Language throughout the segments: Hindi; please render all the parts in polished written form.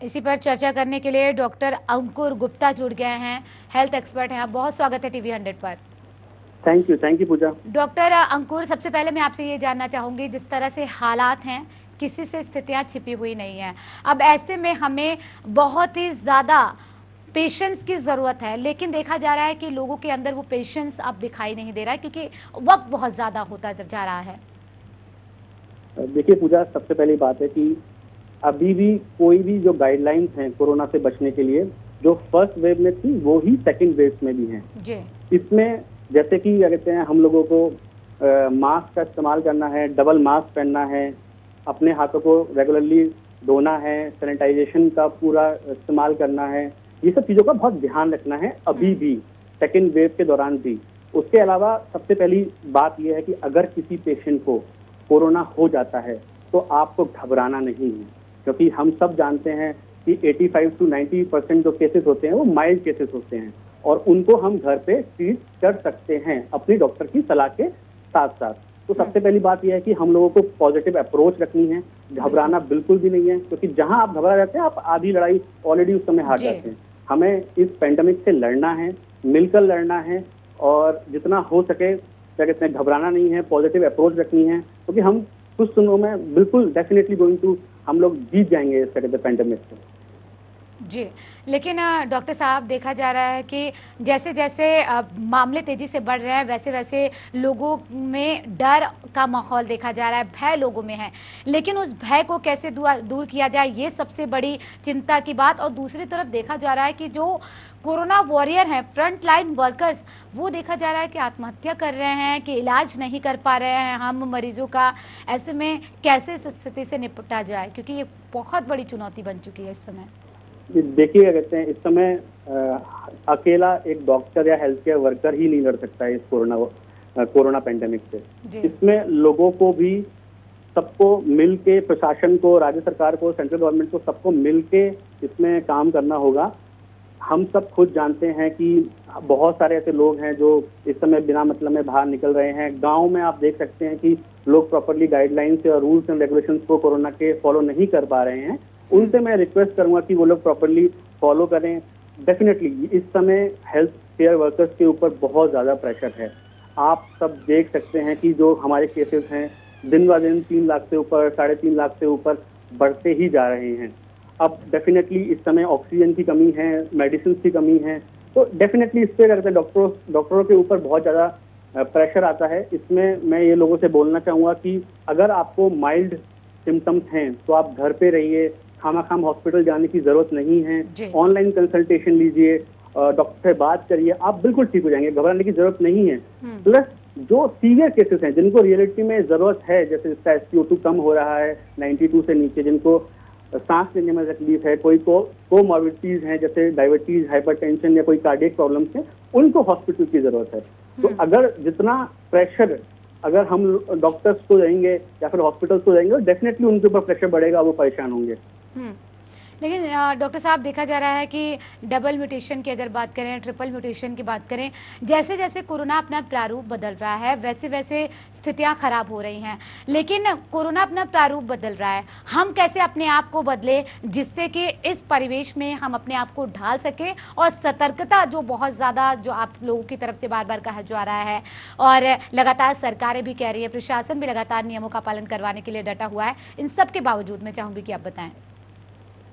इसी पर चर्चा करने के लिए डॉक्टर अंकुर गुप्ता जुड़ गए हैं, हेल्थ एक्सपर्ट हैं। आप बहुत स्वागत है टीवी 100 पर। Thank you Pooja. Doctor Ankur, सबसे पहले मैं आपसे ये जानना चाहूंगी, जिस तरह से हालात हैं किसी से स्थितियां छिपी हुई नहीं है। अब ऐसे में हमें बहुत ही ज़्यादा पेशेंस की ज़रूरत है, लेकिन देखा जा रहा है कि लोगों के अंदर वो पेशेंस अब दिखाई नहीं दे रहा है क्योंकि वक्त बहुत ज़्यादा होता जा रहा है। देखिए पूजा, सबसे पहली बात है कि अभी भी कोई भी जो गाइडलाइंस हैं कोरोना से बचने के लिए, जो फर्स्ट वेव में थी वो ही सेकंड वेव में भी हैं। जी। इसमें जैसे कि क्या कहते हैं, हम लोगों को मास्क का इस्तेमाल करना है, डबल मास्क पहनना है, अपने हाथों को रेगुलरली धोना है, सैनिटाइजेशन का पूरा इस्तेमाल करना है। ये सब चीज़ों का बहुत ध्यान रखना है अभी भी, सेकेंड वेव के दौरान भी। उसके अलावा सबसे पहली बात यह है कि अगर किसी पेशेंट को कोरोना हो जाता है तो आपको घबराना नहीं है, क्योंकि हम सब जानते हैं कि 85 to 90% जो केसेस होते हैं वो माइल्ड केसेस होते हैं और उनको हम घर पे ट्रीट कर सकते हैं अपनी डॉक्टर की सलाह के साथ साथ। तो सबसे पहली बात यह है कि हम लोगों को पॉजिटिव अप्रोच रखनी है, घबराना बिल्कुल भी नहीं है, क्योंकि जहां आप घबरा जाते हैं आप आधी लड़ाई ऑलरेडी उस समय हार जाते हैं। हमें इस पेंडेमिक से लड़ना है, मिलकर लड़ना है और जितना हो सके क्या कहते हैं, घबराना नहीं है, पॉजिटिव अप्रोच रखनी है, क्योंकि हम कुछ दिनों में बिल्कुल डेफिनेटली गोइंग टू हम लोग जीत जाएंगे इस कहते हैं पेंडेमिक से। जी, लेकिन डॉक्टर साहब, देखा जा रहा है कि जैसे जैसे मामले तेजी से बढ़ रहे हैं वैसे वैसे लोगों में डर का माहौल देखा जा रहा है, भय लोगों में है। लेकिन उस भय को कैसे दूर किया जाए, ये सबसे बड़ी चिंता की बात। और दूसरी तरफ देखा जा रहा है कि जो कोरोना वॉरियर हैं, फ्रंट लाइन वर्कर्स, वो देखा जा रहा है कि आत्महत्या कर रहे हैं, कि इलाज नहीं कर पा रहे हैं हम मरीजों का। ऐसे में कैसे इस स्थिति से निपटा जाए, क्योंकि ये बहुत बड़ी चुनौती बन चुकी है इस समय। देखिए क्या कहते हैं, इस समय अकेला एक डॉक्टर या हेल्थ केयर वर्कर ही नहीं लड़ सकता है इस कोरोना पेंडेमिक से। इसमें लोगों को भी, सबको मिलके, प्रशासन को, राज्य सरकार को, सेंट्रल गवर्नमेंट को, सबको मिलके इसमें काम करना होगा। हम सब खुद जानते हैं कि बहुत सारे ऐसे लोग हैं जो इस समय बिना मतलब में बाहर निकल रहे हैं। गांव में आप देख सकते हैं कि लोग प्रॉपरली गाइडलाइंस और रूल्स एंड रेगुलेशंस को कोरोना के फॉलो नहीं कर पा रहे हैं। उनसे मैं रिक्वेस्ट करूंगा कि वो लोग प्रॉपरली फॉलो करें। डेफिनेटली इस समय हेल्थ केयर वर्कर्स के ऊपर बहुत ज़्यादा प्रेशर है। आप सब देख सकते हैं कि जो हमारे केसेस हैं दिन ब दिन 3 लाख से ऊपर, 3.5 लाख से ऊपर बढ़ते ही जा रहे हैं। अब डेफिनेटली इस समय ऑक्सीजन की कमी है, मेडिसिन की कमी है, तो डेफिनेटली इस पे करते डॉक्टरों के ऊपर बहुत ज़्यादा प्रेशर आता है। इसमें मैं ये लोगों से बोलना चाहूँगा कि अगर आपको माइल्ड सिम्टम्स हैं तो आप घर पे रहिए, खाम हॉस्पिटल जाने की जरूरत नहीं है। ऑनलाइन कंसल्टेशन लीजिए, डॉक्टर से बात करिए, आप बिल्कुल ठीक हो जाएंगे, घबराने की जरूरत नहीं है। प्लस जो सीवियर केसेस हैं जिनको रियलिटी में जरूरत है, जैसे जिसका SpO2 कम हो रहा है 92 से नीचे, जिनको सांस लेने में तकलीफ है, कोई कोमॉर्बिडिटीज हैं जैसे डायबिटीज, हाइपरटेंशन या कोई कार्डियक प्रॉब्लम्स हैं, उनको हॉस्पिटल की जरूरत है। तो अगर जितना प्रेशर अगर हम डॉक्टर्स को देंगे या फिर हॉस्पिटल्स को देंगे, डेफिनेटली उनके ऊपर प्रेशर बढ़ेगा, वो परेशान होंगे। लेकिन डॉक्टर साहब, देखा जा रहा है कि डबल म्यूटेशन की अगर बात करें, ट्रिपल म्यूटेशन की बात करें, जैसे जैसे कोरोना अपना प्रारूप बदल रहा है वैसे वैसे स्थितियां खराब हो रही हैं। लेकिन कोरोना अपना प्रारूप बदल रहा है, हम कैसे अपने आप को बदले जिससे कि इस परिवेश में हम अपने आप को ढाल सकें और सतर्कता जो बहुत ज़्यादा जो आप लोगों की तरफ से बार बार कहा जा रहा है और लगातार सरकारें भी कह रही है, प्रशासन भी लगातार नियमों का पालन करवाने के लिए डटा हुआ है, इन सब के बावजूद मैं चाहूँगी कि आप बताएं।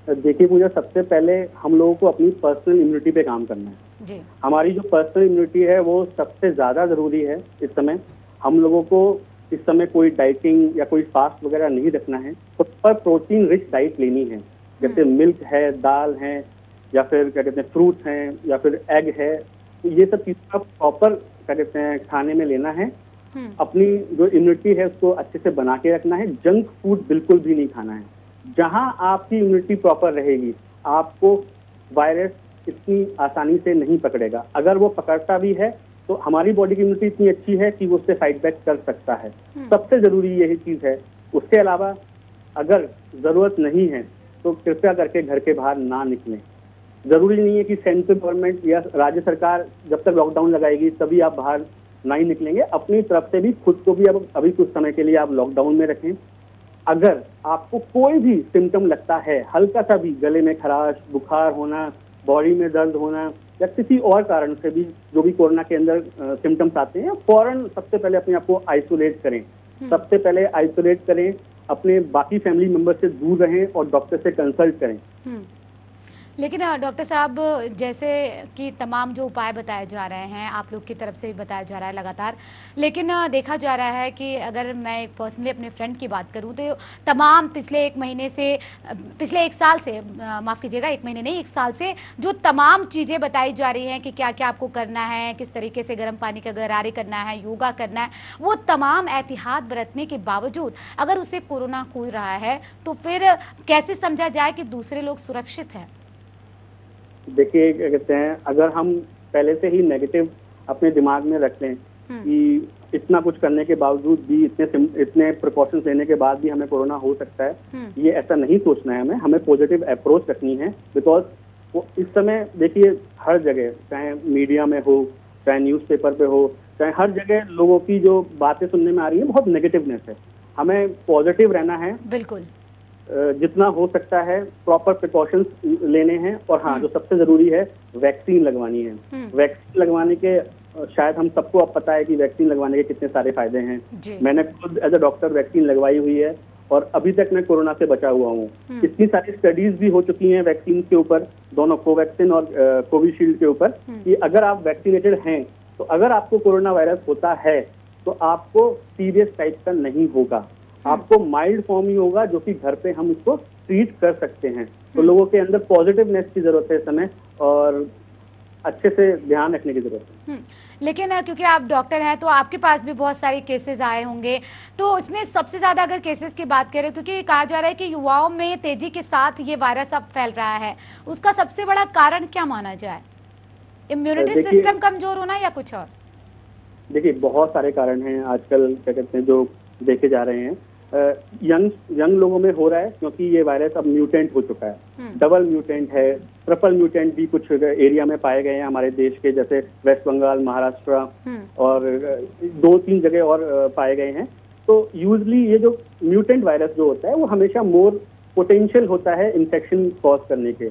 देखिए पूजा, सबसे पहले हम लोगों को अपनी पर्सनल इम्यूनिटी पे काम करना है जी। हमारी जो पर्सनल इम्यूनिटी है वो सबसे ज्यादा जरूरी है इस समय। हम लोगों को इस समय कोई डाइटिंग या कोई फास्ट वगैरह नहीं रखना है, तो पर प्रोटीन रिच डाइट लेनी है, जैसे मिल्क है, दाल है, या फिर क्या कहते हैं फ्रूट्स हैं, या फिर एग है। तो ये सब चीज़ का प्रॉपर क्या कहते हैं खाने में लेना है। अपनी जो इम्यूनिटी है उसको अच्छे से बना के रखना है। जंक फूड बिल्कुल भी नहीं खाना है। जहां आपकी इम्यूनिटी प्रॉपर रहेगी, आपको वायरस इतनी आसानी से नहीं पकड़ेगा। अगर वो पकड़ता भी है तो हमारी बॉडी की इम्यूनिटी इतनी अच्छी है कि वो उससे फाइट बैक कर सकता है। सबसे जरूरी यही चीज है। उसके अलावा अगर जरूरत नहीं है तो कृपया करके घर के बाहर ना निकलें। जरूरी नहीं है कि सेंट्रल गवर्नमेंट या राज्य सरकार जब तक लॉकडाउन लगाएगी तभी आप बाहर ना ही निकलेंगे। अपनी तरफ से भी खुद को भी अब अभी कुछ समय के लिए आप लॉकडाउन में रखें। अगर आपको कोई भी सिम्टम लगता है, हल्का सा भी गले में खराश, बुखार होना, बॉडी में दर्द होना या किसी और कारण से भी जो भी कोरोना के अंदर सिम्टम्स आते हैं, फौरन सबसे पहले अपने आप को आइसोलेट करें। सबसे पहले आइसोलेट करें, अपने बाकी फैमिली मेंबर से दूर रहें और डॉक्टर से कंसल्ट करें। लेकिन डॉक्टर साहब, जैसे कि तमाम जो उपाय बताए जा रहे हैं, आप लोग की तरफ से भी बताया जा रहा है लगातार, लेकिन देखा जा रहा है कि अगर मैं एक पर्सनली अपने फ्रेंड की बात करूं तो तमाम पिछले एक साल से, माफ़ कीजिएगा, 1 महीने नहीं, 1 साल से जो तमाम चीज़ें बताई जा रही हैं कि क्या क्या आपको करना है, किस तरीके से गर्म पानी का गरारे करना है, योगा करना है, वो तमाम एहतियात बरतने के बावजूद अगर उसे कोरोना हो रहा है तो फिर कैसे समझा जाए कि दूसरे लोग सुरक्षित हैं? देखिए, क्या कहते हैं, अगर हम पहले से ही नेगेटिव अपने दिमाग में रख लें कि इतना कुछ करने के बावजूद भी, इतने प्रिकॉशंस लेने के बाद भी हमें कोरोना हो सकता है, ये ऐसा नहीं सोचना है। हमें पॉजिटिव अप्रोच रखनी है। बिकॉज वो इस समय देखिए हर जगह, चाहे मीडिया में हो, चाहे न्यूज़पेपर पे हो, चाहे हर जगह लोगों की जो बातें सुनने में आ रही है, बहुत नेगेटिवनेस है। हमें पॉजिटिव रहना है, बिल्कुल जितना हो सकता है प्रॉपर प्रिकॉशंस लेने हैं। और हाँ, जो सबसे जरूरी है, वैक्सीन लगवानी है। वैक्सीन लगवाने के शायद हम सबको अब पता है कि वैक्सीन लगवाने के कितने सारे फायदे हैं। मैंने खुद एज अ डॉक्टर वैक्सीन लगवाई हुई है और अभी तक मैं कोरोना से बचा हुआ हूँ। इतनी सारी स्टडीज भी हो चुकी हैं वैक्सीन के ऊपर, दोनों कोवैक्सीन और कोविशील्ड के ऊपर, कि अगर आप वैक्सीनेटेड हैं तो अगर आपको कोरोना वायरस होता है तो आपको सीरियस टाइप का नहीं होगा, आपको माइल्ड फॉर्म ही होगा, जो कि घर पे हम इसको ट्रीट कर सकते हैं। तो लोगों के अंदर पॉजिटिवनेस की जरूरत है इस समय और अच्छे से ध्यान रखने की जरूरत है। लेकिन क्योंकि आप डॉक्टर हैं तो आपके पास भी बहुत सारे केसेस आए होंगे, तो उसमें सबसे ज्यादा अगर केसेस की बात करें, क्योंकि कहा जा रहा है कि युवाओं में तेजी के साथ ये वायरस अब फैल रहा है, उसका सबसे बड़ा कारण क्या माना जाए? इम्यूनिटी सिस्टम कमजोर होना या कुछ और? देखिए, बहुत सारे कारण हैं आजकल, क्या कहते हैं, जो देखे जा रहे हैं। यंग लोगों में हो रहा है क्योंकि ये वायरस अब म्यूटेंट हो चुका है। डबल म्यूटेंट है, ट्रिपल म्यूटेंट भी कुछ एरिया में पाए गए हैं हमारे देश के, जैसे वेस्ट बंगाल, महाराष्ट्र और 2-3 जगह और पाए गए हैं। तो यूजली ये जो म्यूटेंट वायरस जो होता है वो हमेशा मोर पोटेंशियल होता है इन्फेक्शन कॉज करने के।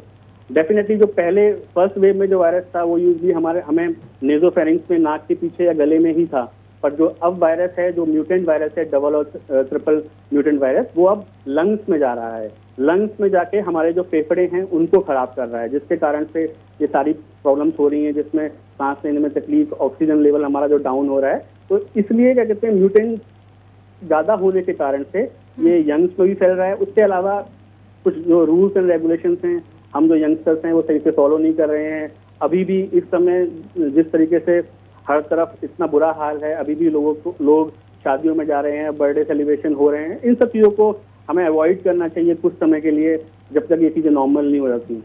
डेफिनेटली जो पहले फर्स्ट वेव में जो वायरस था वो यूजली हमें नेजोफेरिंग्स में, नाक के पीछे या गले में ही था। पर जो अब वायरस है, जो म्यूटेंट वायरस है, डबल और ट्रिपल म्यूटेंट वायरस, वो अब लंग्स में जा रहा है। लंग्स में जाके हमारे जो फेफड़े हैं उनको खराब कर रहा है, जिसके कारण से ये सारी प्रॉब्लम्स हो रही हैं, जिसमें सांस लेने में तकलीफ, ऑक्सीजन लेवल हमारा जो डाउन हो रहा है। तो इसलिए क्या कहते हैं, म्यूटेंट ज्यादा होने के कारण से ये यंग्स में भी फैल रहा है। उसके अलावा कुछ जो रूल्स एंड रेगुलेशंस हैं, हम जो यंगस्टर्स हैं वो सही से फॉलो नहीं कर रहे हैं। अभी भी इस समय जिस तरीके से हर तरफ इतना बुरा हाल है, अभी भी लोग शादियों में जा रहे हैं, बर्थडे सेलिब्रेशन हो रहे हैं, इन सब चीजों को हमें अवॉइड करना चाहिए कुछ समय के लिए, जब तक ये चीजें नॉर्मल नहीं हो जाती।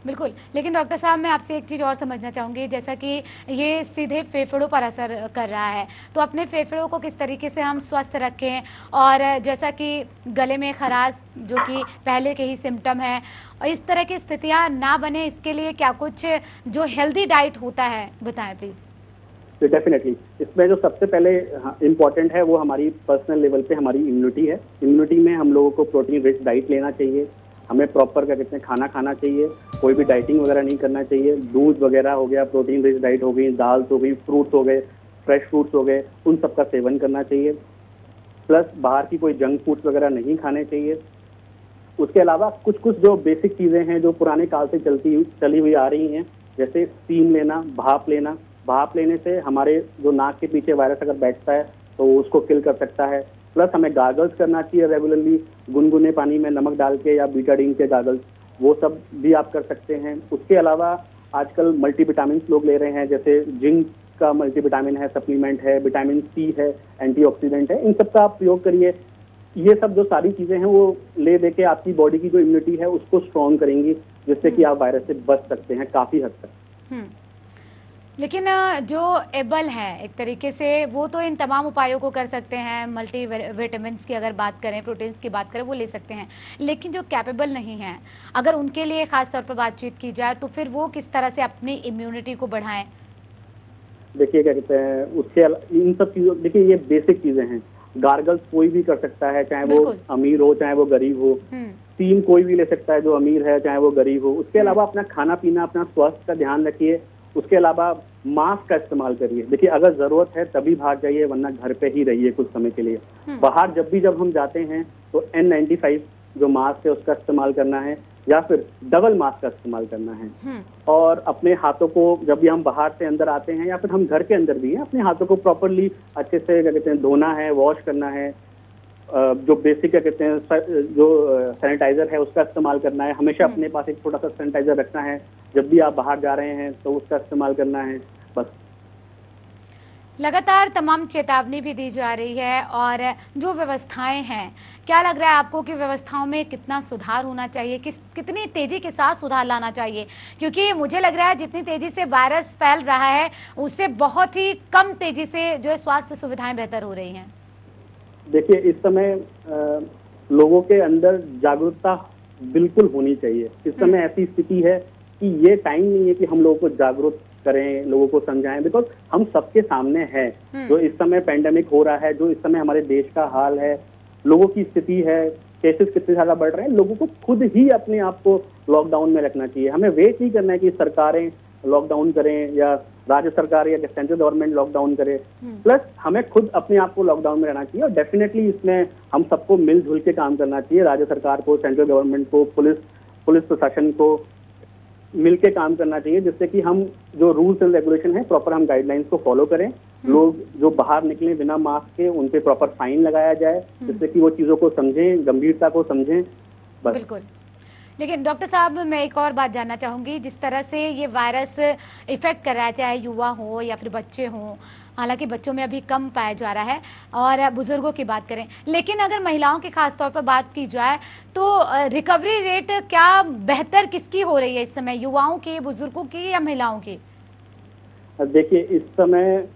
बिल्कुल। लेकिन डॉक्टर साहब, मैं आपसे एक चीज़ और समझना चाहूँगी, जैसा कि ये सीधे फेफड़ों पर असर कर रहा है, तो अपने फेफड़ों को किस तरीके से हम स्वस्थ रखें, और जैसा कि गले में खराश जो कि पहले के ही सिम्टम है, और इस तरह की स्थितियाँ ना बने, इसके लिए क्या कुछ जो हेल्दी डाइट होता है बताएं प्लीज़। तो डेफिनेटली इसमें जो सबसे पहले इम्पॉर्टेंट है वो हमारी पर्सनल लेवल पे हमारी इम्यूनिटी है। इम्यूनिटी में हम लोगों को प्रोटीन रिच डाइट लेना चाहिए, हमें प्रॉपर क्या कहते हैं खाना खाना चाहिए, कोई भी डाइटिंग वगैरह नहीं करना चाहिए। दूध वगैरह हो गया, प्रोटीन रिच डाइट हो गई, दाल हो गई, फ्रूट्स हो गए, फ्रेश फ्रूट्स हो गए, उन सब का सेवन करना चाहिए। प्लस बाहर की कोई जंक फूड्स वगैरह नहीं खाने चाहिए। उसके अलावा कुछ कुछ जो बेसिक चीज़ें हैं जो पुराने काल से चली हुई आ रही हैं, जैसे स्टीम लेना, भाप लेना। भाप लेने से हमारे जो नाक के पीछे वायरस अगर बैठता है तो उसको किल कर सकता है। प्लस हमें गागल्स करना चाहिए रेगुलरली, गुनगुने पानी में नमक डाल के या बीटाडीन के गागल्स, वो सब भी आप कर सकते हैं। उसके अलावा आजकल मल्टीविटामिन लोग ले रहे हैं, जैसे जिंक का मल्टीविटामिन है, सप्लीमेंट है, विटामिन सी है, एंटीऑक्सीडेंट है, इन सब का आप प्रयोग करिए। ये सब जो सारी चीजें हैं वो ले दे के आपकी बॉडी की जो इम्यूनिटी है उसको स्ट्रॉन्ग करेंगी, जिससे कि आप वायरस से बच सकते हैं काफी हद तक। लेकिन जो एबल है एक तरीके से, वो तो इन तमाम उपायों को कर सकते हैं, मल्टी विटामिन्स की अगर बात करें, प्रोटीन्स की बात करें, वो ले सकते हैं। लेकिन जो कैपेबल नहीं है, अगर उनके लिए खास तौर पर बातचीत की जाए तो फिर वो किस तरह से अपनी इम्यूनिटी को बढ़ाएं? देखिए क्या कहते हैं, उसके इन सब चीजों, देखिए ये बेसिक चीजें हैं। गार्गल्स कोई भी कर सकता है, चाहे वो अमीर हो चाहे वो गरीब हो। स्टीम कोई भी ले सकता है जो अमीर है चाहे वो गरीब हो। उसके अलावा अपना खाना पीना, अपना स्वास्थ्य का ध्यान रखिए। उसके अलावा मास्क का इस्तेमाल करिए। देखिए, अगर जरूरत है तभी बाहर जाइए, वरना घर पे ही रहिए कुछ समय के लिए। बाहर जब हम जाते हैं तो N95 जो मास्क है उसका इस्तेमाल करना है, या फिर डबल मास्क का इस्तेमाल करना है। और अपने हाथों को जब भी हम बाहर से अंदर आते हैं या फिर हम घर के अंदर भी हैं, अपने हाथों को प्रॉपरली अच्छे से क्या कहते हैं धोना है, वॉश करना है। जो बेसिक क्या कहते हैं जो सैनिटाइजर है उसका इस्तेमाल करना है। हमेशा अपने पास एक छोटा सा सैनिटाइजर रखना है। जब भी आप बाहर जा रहे हैं तो उसका इस्तेमाल करना है। बस लगातार तमाम चेतावनी भी दी जा रही है, और जो व्यवस्थाएं हैं, क्या लग रहा है आपको कि व्यवस्थाओं में कितना सुधार होना चाहिए, कितनी तेजी के साथ सुधार लाना चाहिए? क्योंकि मुझे लग रहा है जितनी तेजी से वायरस फैल रहा है उससे बहुत ही कम तेजी से जो है स्वास्थ्य सुविधाएं बेहतर हो रही हैं। देखिए, इस समय लोगों के अंदर जागरूकता बिल्कुल होनी चाहिए। इस समय ऐसी स्थिति है कि ये टाइम नहीं है कि हम लोगों को जागरूक करें, लोगों को समझाएं, बिकॉज हम सबके सामने है जो इस समय पेंडेमिक हो रहा है, जो इस समय हमारे देश का हाल है, लोगों की स्थिति है, केसेस कितने ज्यादा बढ़ रहे हैं। लोगों को खुद ही अपने आप को लॉकडाउन में रखना चाहिए। हमें वेट नहीं करना है कि सरकारें लॉकडाउन करें या राज्य सरकार या सेंट्रल गवर्नमेंट लॉकडाउन करे। प्लस हमें खुद अपने आप को लॉकडाउन में रहना चाहिए, और डेफिनेटली इसमें हम सबको मिलजुल के काम करना चाहिए। राज्य सरकार को, सेंट्रल गवर्नमेंट को, पुलिस प्रशासन को मिलके काम करना चाहिए, जिससे कि हम जो रूल्स एंड रेगुलेशन है प्रॉपर हम गाइडलाइंस को फॉलो करें। लोग जो बाहर निकले बिना मास्क के उन पे प्रॉपर फाइन लगाया जाए, जिससे कि वो चीजों को समझें, गंभीरता को समझें। बस। बिल्कुल। लेकिन डॉक्टर साहब, मैं एक और बात जानना चाहूँगी। जिस तरह से ये वायरस इफेक्ट कर रहा है, चाहे युवा हो या फिर बच्चे हों, हालांकि बच्चों में अभी कम पाया जा रहा है, और बुजुर्गों की बात करें, लेकिन अगर महिलाओं की खास तौर पर बात की जाए तो रिकवरी रेट क्या बेहतर किसकी हो रही है इस समय, युवाओं की, बुजुर्गों की या महिलाओं की? देखिए, इस समय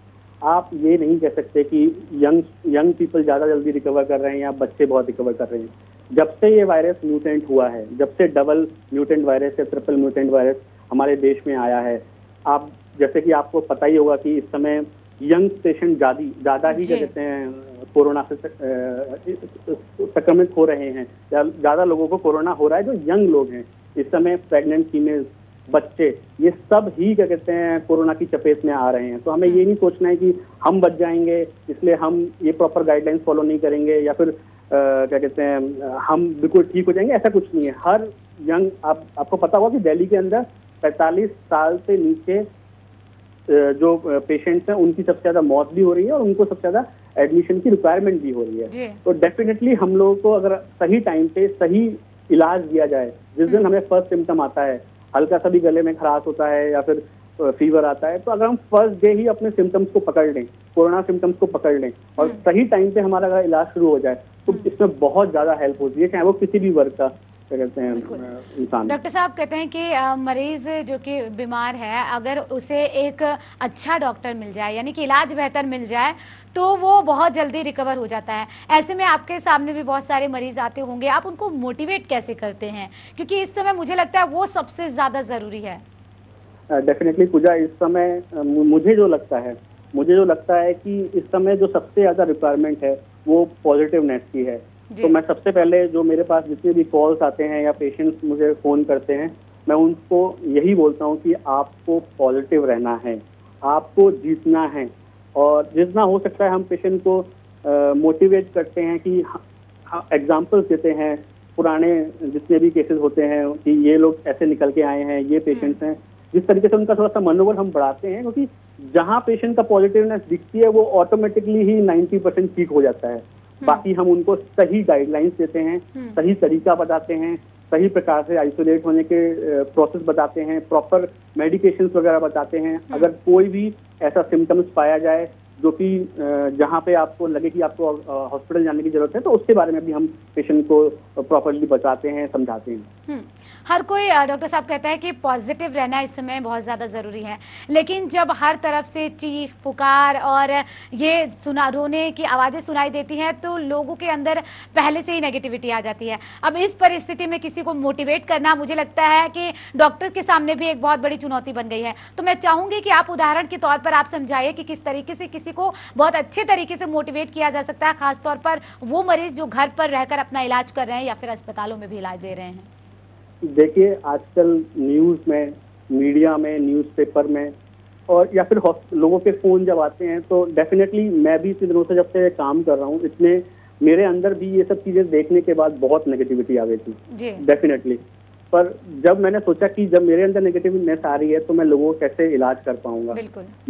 आप ये नहीं कह सकते कि यंग पीपल ज्यादा जल्दी रिकवर कर रहे हैं या बच्चे बहुत रिकवर कर रहे हैं। जब से ये वायरस म्यूटेंट हुआ है, जब से डबल म्यूटेंट वायरस या ट्रिपल म्यूटेंट वायरस हमारे देश में आया है, आप जैसे कि आपको पता ही होगा कि इस समय यंग पेशेंट ज्यादा ही क्या कहते हैं कोरोना से संक्रमित हो रहे हैं, या ज्यादा लोगों को कोरोना हो रहा है जो यंग लोग हैं। इस समय प्रेग्नेंट फीमेल, बच्चे, ये सब ही क्या कहते हैं कोरोना की चपेट में आ रहे हैं। तो हमें ये नहीं सोचना है कि हम बच जाएंगे इसलिए हम ये प्रॉपर गाइडलाइंस फॉलो नहीं करेंगे, या फिर क्या कहते हैं हम बिल्कुल ठीक हो जाएंगे, ऐसा कुछ नहीं है। हर यंग, आपको पता होगा कि दिल्ली के अंदर 45 साल से नीचे जो पेशेंट्स हैं उनकी सबसे ज्यादा मौत भी हो रही है, और उनको सबसे ज्यादा एडमिशन की रिक्वायरमेंट भी हो रही है। तो डेफिनेटली हम लोगों को अगर सही टाइम पे सही इलाज दिया जाए, जिस दिन हमें फर्स्ट सिम्टम आता है, हल्का सा भी गले में खराश होता है या फिर फीवर आता है, तो अगर हम फर्स्ट डे ही अपने सिम्टम्स को पकड़ लें, कोरोना सिम्टम्स को पकड़ लें, और सही टाइम पे हमारा अगर इलाज शुरू हो जाए, तो इसमें बहुत ज्यादा हेल्प होती है, चाहे वो किसी भी वर्ग का कहते हैं इंसान। डॉक्टर साहब कहते हैं कि मरीज जो कि बीमार है, अगर उसे एक अच्छा डॉक्टर मिल जाए, यानी कि इलाज बेहतर मिल जाए, तो वो बहुत जल्दी रिकवर हो जाता है। ऐसे में आपके सामने भी बहुत सारे मरीज आते होंगे, आप उनको मोटिवेट कैसे करते हैं? क्योंकि इस समय मुझे लगता है वो सबसे ज्यादा जरूरी है। डेफिनेटली पूजा, इस समय मुझे जो लगता है कि इस समय जो सबसे ज्यादा रिक्वायरमेंट है वो पॉजिटिवनेस की है। तो मैं सबसे पहले, जो मेरे पास जितने भी कॉल्स आते हैं या पेशेंट्स मुझे फोन करते हैं, मैं उनको यही बोलता हूँ कि आपको पॉजिटिव रहना है, आपको जीतना है, और जितना हो सकता है हम पेशेंट को मोटिवेट करते हैं कि एग्जाम्पल्स देते हैं, पुराने जितने भी केसेस होते हैं कि ये लोग ऐसे निकल के आए हैं, ये पेशेंट्स हैं, जिस तरीके से उनका थोड़ा सा मनोबल हम बढ़ाते हैं, क्योंकि जहाँ पेशेंट का पॉजिटिवनेस दिखती है वो ऑटोमेटिकली ही 90% ठीक हो जाता है। बाकी हम उनको सही गाइडलाइंस देते हैं, सही तरीका बताते हैं, सही प्रकार से आइसोलेट होने के प्रोसेस बताते हैं, प्रॉपर मेडिकेशंस वगैरह बताते हैं। अगर कोई भी ऐसा सिम्टम्स पाया जाए जो कि जहाँ पे आपको लगे कि आपको हॉस्पिटल जाने की जरूरत है, तो उसके बारे में भी हम पेशेंट को प्रॉपर्ली बताते हैं, समझाते हैं। हर कोई डॉक्टर साहब कहता है कि पॉजिटिव रहना इस समय बहुत ज़्यादा ज़रूरी है, लेकिन जब हर तरफ से चीख पुकार और ये रोने की आवाज़ें सुनाई देती हैं, तो लोगों के अंदर पहले से ही नेगेटिविटी आ जाती है। अब इस परिस्थिति में किसी को मोटिवेट करना, मुझे लगता है कि डॉक्टर के सामने भी एक बहुत बड़ी चुनौती बन गई है। तो मैं चाहूँगी कि आप उदाहरण के तौर पर आप समझाइए कि किस तरीके से किसी किसी को बहुत अच्छे तरीके से मोटिवेट किया जा सकता है, खासतौर पर वो मरीज जो घर पर रहकर अपना इलाज कर रहे हैं या फिर अस्पतालों में भी इलाज ले रहे हैं? देखिए, आजकल न्यूज़ में, मीडिया में, न्यूज़पेपर में और या फिर लोगों के फ़ोन जब आते हैं तो डेफिनेटली मैं भी इतने दिनों से जब से काम कर रहा हूँ, इसमें मेरे अंदर भी ये सब चीज़ें देखने के बाद बहुत नेगेटिविटी आ गई थी डेफिनेटली। पर जब मैंने सोचा कि जब मेरे अंदर नेगेटिवनेस आ रही है तो मैं लोगों को कैसे इलाज कर पाऊंगा,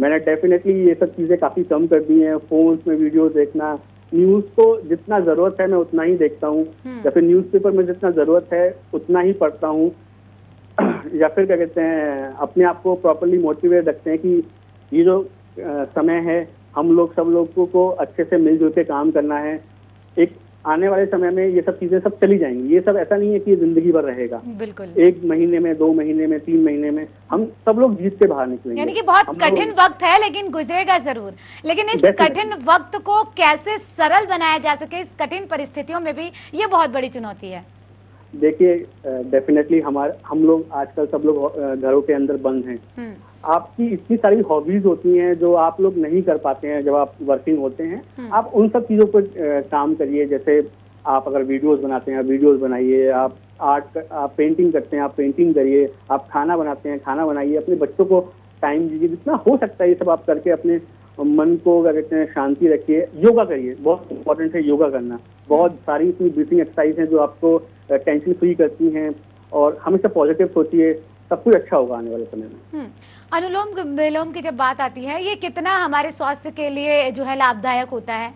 मैंने डेफिनेटली ये सब चीज़ें काफ़ी कम कर दी हैं। फ़ोन में वीडियो देखना, न्यूज़ को जितना ज़रूरत है मैं उतना ही देखता हूँ, या फिर न्यूज़पेपर में जितना ज़रूरत है उतना ही पढ़ता हूँ, या फिर क्या कहते हैं अपने आप को प्रॉपरली मोटिवेट रखते हैं कि ये जो समय है हम लोग सब लोगों को अच्छे से मिलजुल के काम करना है। एक आने वाले समय में ये सब चीजें सब चली जाएंगी, ये सब ऐसा नहीं है कि ये जिंदगी भर रहेगा। बिल्कुल, 1 महीने में, 2 महीने में, 3 महीने में हम सब लोग जीत के बाहर निकलेंगे। यानी कि बहुत कठिन वक्त है लेकिन गुजरेगा जरूर। लेकिन इस कठिन वक्त को कैसे सरल बनाया जा सके इस कठिन परिस्थितियों में भी, ये बहुत बड़ी चुनौती है। देखिए, डेफिनेटली हम लोग आजकल सब लोग घरों के अंदर बंद हैं। आपकी इतनी सारी हॉबीज होती हैं जो आप लोग नहीं कर पाते हैं जब आप वर्किंग होते हैं। आप उन सब चीजों पर काम करिए। जैसे आप अगर वीडियोस बनाते हैं, वीडियोस बनाइए। आप आप पेंटिंग करते हैं, आप पेंटिंग करिए। आप खाना बनाते हैं, खाना बनाइए। अपने बच्चों को टाइम दीजिए, जितना हो सकता है ये सब आप करके अपने मन को क्या कहते हैं शांति रखिए। योगा करिए, बहुत इंपॉर्टेंट है योगा करना। बहुत सारी इसमें ब्रीथिंग एक्सरसाइज हैं जो आपको टेंशन फ्री करती हैं। और हमेशा पॉजिटिव सोचिए, सब कुछ अच्छा होगा आने वाले समय में। अनुलोम विलोम की जब बात आती है, ये कितना हमारे स्वास्थ्य के लिए जो है लाभदायक होता है?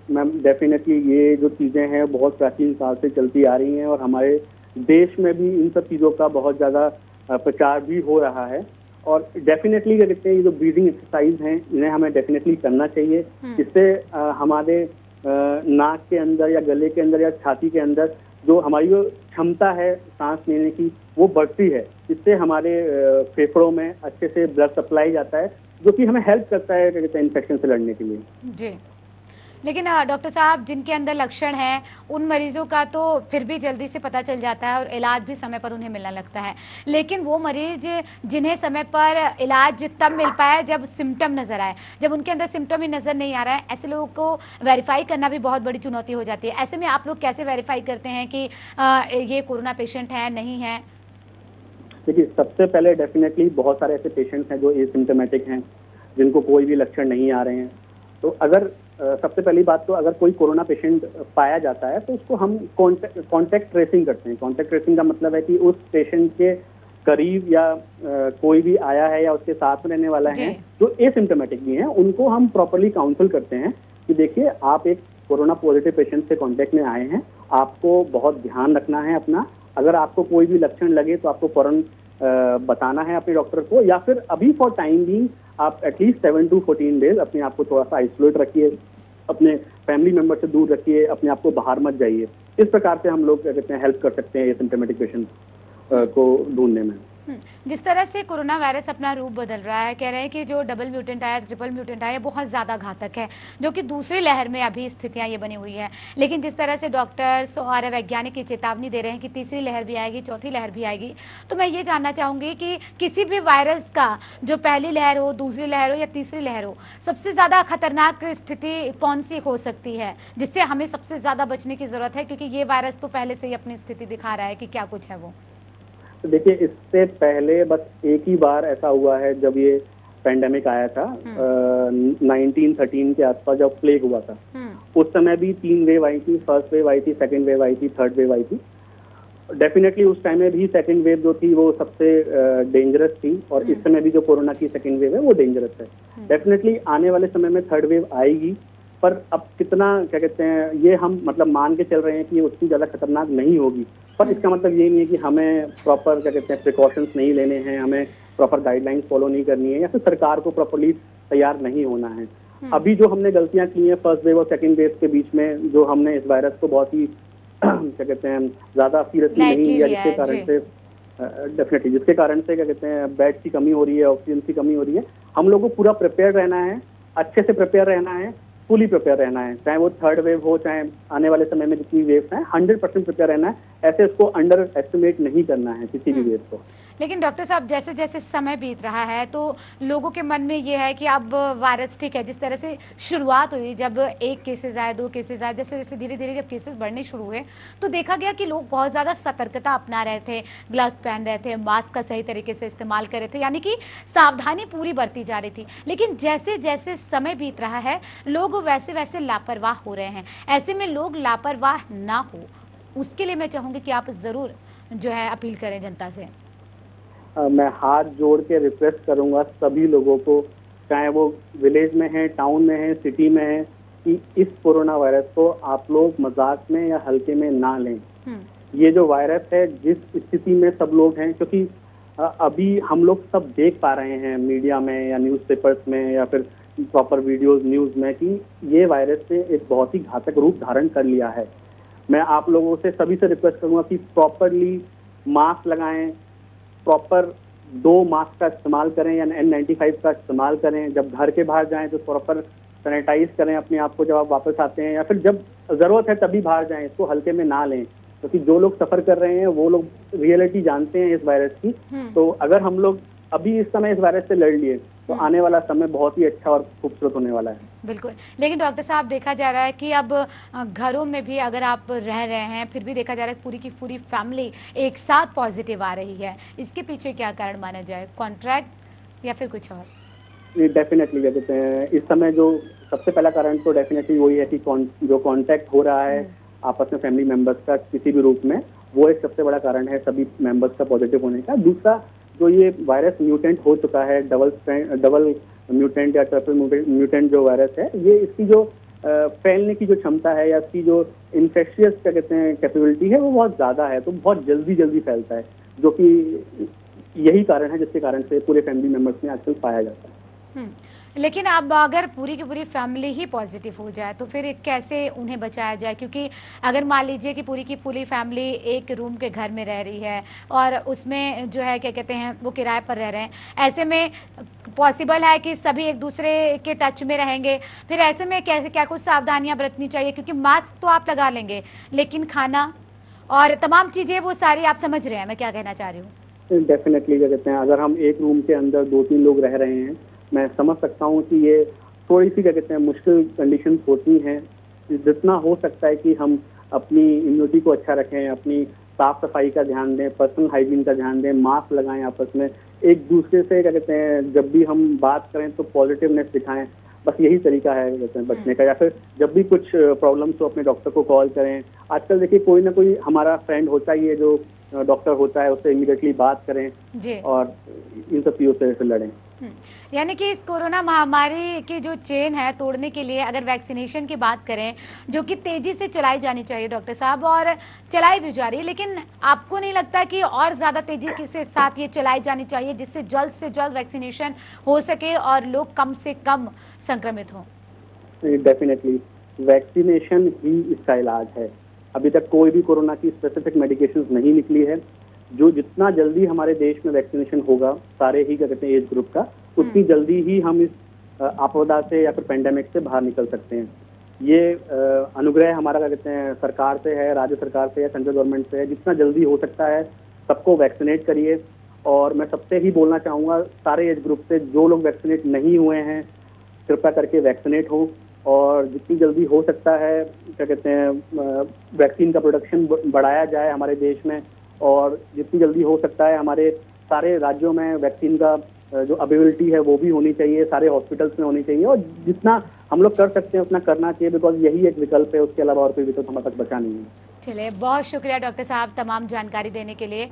मैम, डेफिनेटली ये जो चीजें हैं बहुत प्राचीन काल से चलती आ रही हैं और हमारे देश में भी इन सब चीजों का बहुत ज्यादा प्रचार भी हो रहा है। और डेफिनेटली क्या कहते हैं, ये जो ब्रीदिंग एक्सरसाइज हैं इन्हें हमें डेफिनेटली करना चाहिए। इससे हमारे नाक के अंदर या गले के अंदर या छाती के अंदर जो हमारी जो क्षमता है सांस लेने की वो बढ़ती है। इससे हमारे फेफड़ों में अच्छे से ब्लड सप्लाई जाता है, जो कि हमें हेल्प करता है क्या कहते हैं इन्फेक्शन से लड़ने के लिए। जी, लेकिन डॉक्टर साहब, जिनके अंदर लक्षण हैं उन मरीजों का तो फिर भी जल्दी से पता चल जाता है और इलाज भी समय पर उन्हें मिलने लगता है। लेकिन वो मरीज जिन्हें समय पर इलाज तब मिल पाया जब सिम्टम नजर आए, जब उनके अंदर सिम्टम ही नजर नहीं आ रहा है, ऐसे लोगों को वेरीफाई करना भी बहुत बड़ी चुनौती हो जाती है। ऐसे में आप लोग कैसे वेरीफाई करते हैं कि ये कोरोना पेशेंट है नहीं है? देखिए, सबसे पहले डेफिनेटली बहुत सारे ऐसे पेशेंट्स हैं जो एसिम्टोमेटिक हैं, जिनको कोई भी लक्षण नहीं आ रहे हैं। तो अगर सबसे पहली बात तो अगर कोई कोरोना पेशेंट पाया जाता है तो उसको हम कॉन्टैक्ट ट्रेसिंग करते हैं। कॉन्टैक्ट ट्रेसिंग का मतलब है कि उस पेशेंट के करीब या कोई भी आया है या उसके साथ में रहने वाला है जो एसिम्टोमेटिक भी हैं, उनको हम प्रॉपर्ली काउंसिल करते हैं कि देखिए, आप एक कोरोना पॉजिटिव पेशेंट से कॉन्टैक्ट में आए हैं, आपको बहुत ध्यान रखना है अपना। अगर आपको कोई भी लक्षण लगे तो आपको फौरन बताना है अपने डॉक्टर को, या फिर अभी फॉर टाइम बीइंग आप एटलीस्ट 7 to 14 डेज अपने आप को थोड़ा सा आइसोलेट रखिए, अपने फैमिली मेंबर से दूर रखिए, अपने आप को बाहर मत जाइए। इस प्रकार से हम लोग क्या कहते हैं हेल्प कर सकते हैं एसिम्प्टोमेटिक पेशेंट को ढूंढने में। जिस तरह से कोरोना वायरस अपना रूप बदल रहा है, कह रहे हैं कि जो डबल म्यूटेंट आया, ट्रिपल म्यूटेंट आया, बहुत ज़्यादा घातक है, जो कि दूसरी लहर में अभी स्थितियां ये बनी हुई है। लेकिन जिस तरह से डॉक्टर्स और वैज्ञानिक ये चेतावनी दे रहे हैं कि तीसरी लहर भी आएगी, चौथी लहर भी आएगी, तो मैं ये जानना चाहूँगी कि किसी भी वायरस का जो पहली लहर हो, दूसरी लहर हो या तीसरी लहर हो, सबसे ज़्यादा खतरनाक स्थिति कौन सी हो सकती है जिससे हमें सबसे ज़्यादा बचने की ज़रूरत है? क्योंकि ये वायरस तो पहले से ही अपनी स्थिति दिखा रहा है कि क्या कुछ है वो। देखिए, इससे पहले बस एक ही बार ऐसा हुआ है जब ये पेंडेमिक आया था 1913 के आसपास, जब प्लेग हुआ था। उस समय भी 3 वेव आई थी। फर्स्ट वेव आई थी, सेकंड वेव आई थी, थर्ड वेव आई थी। डेफिनेटली उस टाइम में भी सेकंड वेव जो थी वो सबसे डेंजरस थी, और इस समय भी जो कोरोना की सेकंड वेव है वो डेंजरस है। डेफिनेटली आने वाले समय में थर्ड वेव आएगी, पर अब कितना क्या कहते हैं ये हम मतलब मान के चल रहे हैं कि ये उतनी ज़्यादा खतरनाक नहीं होगी। पर इसका मतलब ये नहीं है कि हमें प्रॉपर क्या कहते हैं प्रिकॉशंस नहीं लेने हैं, हमें प्रॉपर गाइडलाइंस फॉलो नहीं करनी है, या फिर सरकार को प्रॉपरली तैयार नहीं होना है। अभी जो हमने गलतियां की हैं फर्स्ट वेव और सेकंड वेव के बीच में, जो हमने इस वायरस को बहुत ही क्या कहते हैं ज़्यादा सीरियसली नहीं लिया, जिसके कारण से डेफिनेटली जिसके कारण से क्या कहते हैं बेड की कमी हो रही है, ऑक्सीजन की कमी हो रही है। हम लोग को पूरा प्रिपेयर रहना है, अच्छे से प्रिपेयर रहना है, फुली प्रिपेयर रहना है, चाहे वो थर्ड वेव हो चाहे आने वाले समय में जितनी वेव्स हैं, 100% प्रिपेयर रहना है। ऐसे इसको अंडर एस्टिमेट नहीं करना है किसी भी वेव को। लेकिन डॉक्टर साहब जैसे जैसे समय बीत रहा है तो लोगों के मन में ये है कि अब वायरस ठीक है, जिस तरह से शुरुआत हुई जब 1 केसेस आए 2 केसेस आए, जैसे जैसे धीरे धीरे जब केसेस बढ़ने शुरू हुए तो देखा गया कि लोग बहुत ज़्यादा सतर्कता अपना रहे थे, ग्लव्स पहन रहे थे, मास्क का सही तरीके से इस्तेमाल कर रहे थे, यानी कि सावधानी पूरी बरती जा रही थी। लेकिन जैसे जैसे समय बीत रहा है लोग वैसे वैसे लापरवाह हो रहे हैं। ऐसे में लोग लापरवाह ना हो उसके लिए मैं चाहूँगी कि आप ज़रूर जो है अपील करें जनता से। मैं हाथ जोड़ के रिक्वेस्ट करूंगा सभी लोगों को, चाहे वो विलेज में है, टाउन में है, सिटी में है, कि इस कोरोना वायरस को आप लोग मजाक में या हल्के में ना लें। ये जो वायरस है जिस स्थिति में सब लोग हैं, क्योंकि अभी हम लोग सब देख पा रहे हैं मीडिया में या न्यूज़पेपर्स में या फिर प्रॉपर वीडियोस न्यूज़ में कि ये वायरस ने एक बहुत ही घातक रूप धारण कर लिया है। मैं आप लोगों से सभी से रिक्वेस्ट करूंगा कि प्रॉपरली मास्क लगाएं, प्रॉपर 2 मास्क का इस्तेमाल करें या N95 का इस्तेमाल करें। जब घर के बाहर जाएं तो प्रॉपर सैनिटाइज करें अपने आप को जब आप वापस आते हैं, या फिर जब जरूरत है तभी बाहर जाएं, इसको हल्के में ना लें, क्योंकि जो लोग सफर कर रहे हैं वो लोग रियलिटी जानते हैं इस वायरस की। तो अगर हम लोग अभी इस समय इस वायरस से लड़ लिए तो आने वाला समय बहुत ही अच्छा और खूबसूरत होने वाला है। बिल्कुल। लेकिन डॉक्टर साहब देखा जा रहा है कि अब घरों में भी अगर आप रह रहे हैं फिर भी देखा जा रहा है पूरी की पूरी फैमिली एक साथ पॉजिटिव आ रही है। इसके पीछे क्या कारण माना जाए, कॉन्ट्रैक्ट या फिर कुछ और? डेफिनेटली क्या कहते हैं, इस समय जो सबसे पहला कारण तो डेफिनेटली वही है कि जो कॉन्टैक्ट हो रहा है आपस में फैमिली मेंबर्स का किसी भी रूप में, वो एक सबसे बड़ा कारण है सभी मेंबर्स का पॉजिटिव होने का। दूसरा, जो ये वायरस म्यूटेंट हो चुका है, डबल म्यूटेंट या ट्रिपल म्यूटेंट जो वायरस है, ये इसकी जो फैलने की जो क्षमता है या इसकी जो इन्फेक्शियस क्या कहते हैं कैपेबिलिटी है वो बहुत ज़्यादा है, तो बहुत जल्दी फैलता है, जो कि यही कारण है जिसके कारण से पूरे फैमिली मेंबर्स में आजकल पाया जाता है। लेकिन अब अगर पूरी की पूरी फैमिली ही पॉजिटिव हो जाए तो फिर कैसे उन्हें बचाया जाए? क्योंकि अगर मान लीजिए कि पूरी की पूरी फैमिली एक रूम के घर में रह रही है और उसमें जो है क्या कहते हैं वो किराए पर रह रहे हैं, ऐसे में पॉसिबल है कि सभी एक दूसरे के टच में रहेंगे, फिर ऐसे में कैसे क्या कुछ सावधानियां बरतनी चाहिए? क्योंकि मास्क तो आप लगा लेंगे लेकिन खाना और तमाम चीज़ें वो सारी आप समझ रहे हैं मैं क्या कहना चाह रही हूँ। डेफिनेटली क्या कहते हैं, अगर हम एक रूम के अंदर 2-3 लोग रह रहे हैं, मैं समझ सकता हूँ कि ये थोड़ी सी क्या कहते हैं मुश्किल कंडीशन होती हैं। जितना हो सकता है कि हम अपनी इम्यूनिटी को अच्छा रखें, अपनी साफ सफाई का ध्यान दें, पर्सनल हाइजीन का ध्यान दें, मास्क लगाएं, आपस में एक दूसरे से क्या कहते हैं जब भी हम बात करें तो पॉजिटिवनेस दिखाएं। बस यही तरीका है कहते हैं बचने का। या फिर जब भी कुछ प्रॉब्लम्स हो अपने डॉक्टर को कॉल करें। आजकल देखिए कोई ना कोई हमारा फ्रेंड होता ही है जो डॉक्टर होता है, उससे इमीडिएटली बात करें जी। और इन सब चीज़ों से लड़ें। यानी कि इस कोरोना महामारी की जो चेन है तोड़ने के लिए अगर वैक्सीनेशन की बात करें जो कि तेजी से चलाई जानी चाहिए डॉक्टर साहब, और चलाई भी जा रही है, लेकिन आपको नहीं लगता कि और ज़्यादा तेजी के साथ ये चलाई जानी चाहिए जिससे जल्द से जल्द वैक्सीनेशन हो सके और लोग कम से कम संक्रमित हों? डेफिनेटली वैक्सीनेशन ही इसका इलाज है। अभी तक कोई भी कोरोना की स्पेसिफिक मेडिकेशन नहीं निकली है। जो जितना जल्दी हमारे देश में वैक्सीनेशन होगा सारे ही क्या कहते हैं एज ग्रुप का, उतनी जल्दी ही हम इस आपदा से या फिर पेंडेमिक से बाहर निकल सकते हैं। ये अनुग्रह हमारा क्या कहते हैं सरकार से है, राज्य सरकार से है, सेंट्रल गवर्नमेंट से है। जितना जल्दी हो सकता है सबको वैक्सीनेट करिए। और मैं सबसे ही बोलना चाहूँगा सारे एज ग्रुप से, जो लोग वैक्सीनेट नहीं हुए हैं कृपया करके वैक्सीनेट हो, और जितनी जल्दी हो सकता है क्या कहते हैं वैक्सीन का प्रोडक्शन बढ़ाया जाए हमारे देश में, और जितनी जल्दी हो सकता है हमारे सारे राज्यों में वैक्सीन का जो अवेलेबिलिटी है वो भी होनी चाहिए, सारे हॉस्पिटल्स में होनी चाहिए, और जितना हम लोग कर सकते हैं उतना करना चाहिए, बिकॉज यही एक विकल्प है, उसके अलावा और कोई विकल्प हमारे पास बचा नहीं है। चलिए, बहुत शुक्रिया डॉक्टर साहब तमाम जानकारी देने के लिए।